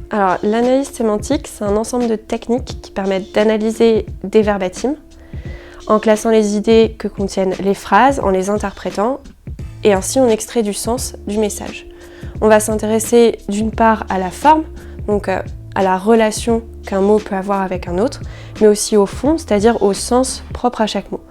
Alors, l'analyse sémantique, c'est un ensemble de techniques qui permettent d'analyser des verbatims en classant les idées que contiennent les phrases, en les interprétant, et ainsi on extrait du sens du message. On va s'intéresser d'une part à la forme, donc à la relation qu'un mot peut avoir avec un autre, mais aussi au fond, c'est-à-dire au sens propre à chaque mot.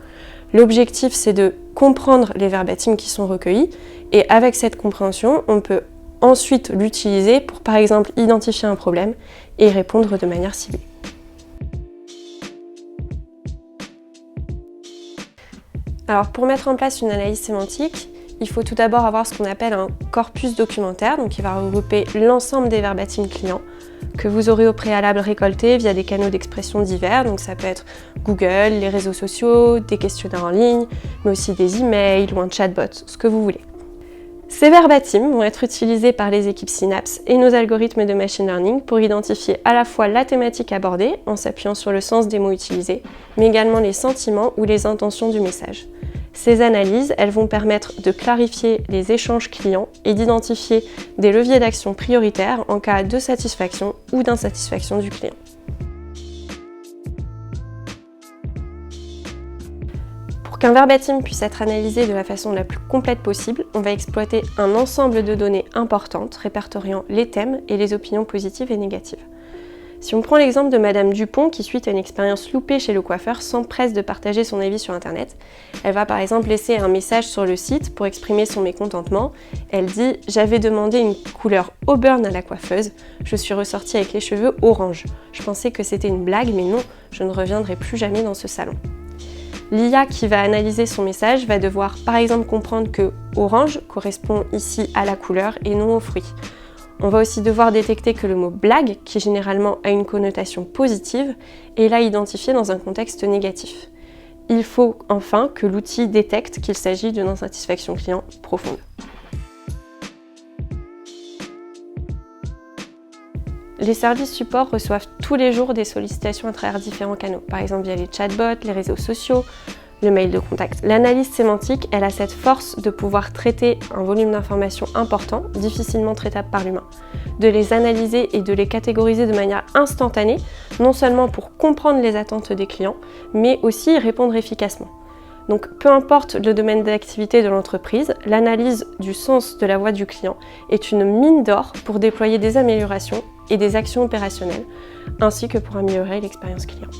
L'objectif, c'est de comprendre les verbatims qui sont recueillis, et avec cette compréhension, on peut ensuite l'utiliser pour, par exemple, identifier un problème et y répondre de manière ciblée. Alors, pour mettre en place une analyse sémantique, il faut tout d'abord avoir ce qu'on appelle un corpus documentaire, donc qui va regrouper l'ensemble des verbatims clients que vous aurez au préalable récoltés via des canaux d'expression divers, donc ça peut être Google, les réseaux sociaux, des questionnaires en ligne, mais aussi des emails ou un chatbot, ce que vous voulez. Ces verbatims vont être utilisés par les équipes Synapse et nos algorithmes de machine learning pour identifier à la fois la thématique abordée, en s'appuyant sur le sens des mots utilisés, mais également les sentiments ou les intentions du message. Ces analyses, elles vont permettre de clarifier les échanges clients et d'identifier des leviers d'action prioritaires en cas de satisfaction ou d'insatisfaction du client. Pour qu'un verbatim puisse être analysé de la façon la plus complète possible, on va exploiter un ensemble de données importantes répertoriant les thèmes et les opinions positives et négatives. Si on prend l'exemple de Madame Dupont qui, suite à une expérience loupée chez le coiffeur, s'empresse de partager son avis sur Internet, elle va par exemple laisser un message sur le site pour exprimer son mécontentement. Elle dit « J'avais demandé une couleur auburn à la coiffeuse, je suis ressortie avec les cheveux orange. Je pensais que c'était une blague, mais non, je ne reviendrai plus jamais dans ce salon. » L'IA qui va analyser son message va devoir par exemple comprendre que orange correspond ici à la couleur et non au fruit. On va aussi devoir détecter que le mot blague, qui généralement a une connotation positive, est là identifié dans un contexte négatif. Il faut enfin que l'outil détecte qu'il s'agit d'une insatisfaction client profonde. Les services support reçoivent tous les jours des sollicitations à travers différents canaux, par exemple via les chatbots, les réseaux sociaux, le mail de contact. L'analyse sémantique, elle a cette force de pouvoir traiter un volume d'informations important, difficilement traitable par l'humain, de les analyser et de les catégoriser de manière instantanée, non seulement pour comprendre les attentes des clients, mais aussi y répondre efficacement. Donc peu importe le domaine d'activité de l'entreprise, l'analyse du sens de la voix du client est une mine d'or pour déployer des améliorations et des actions opérationnelles, ainsi que pour améliorer l'expérience client.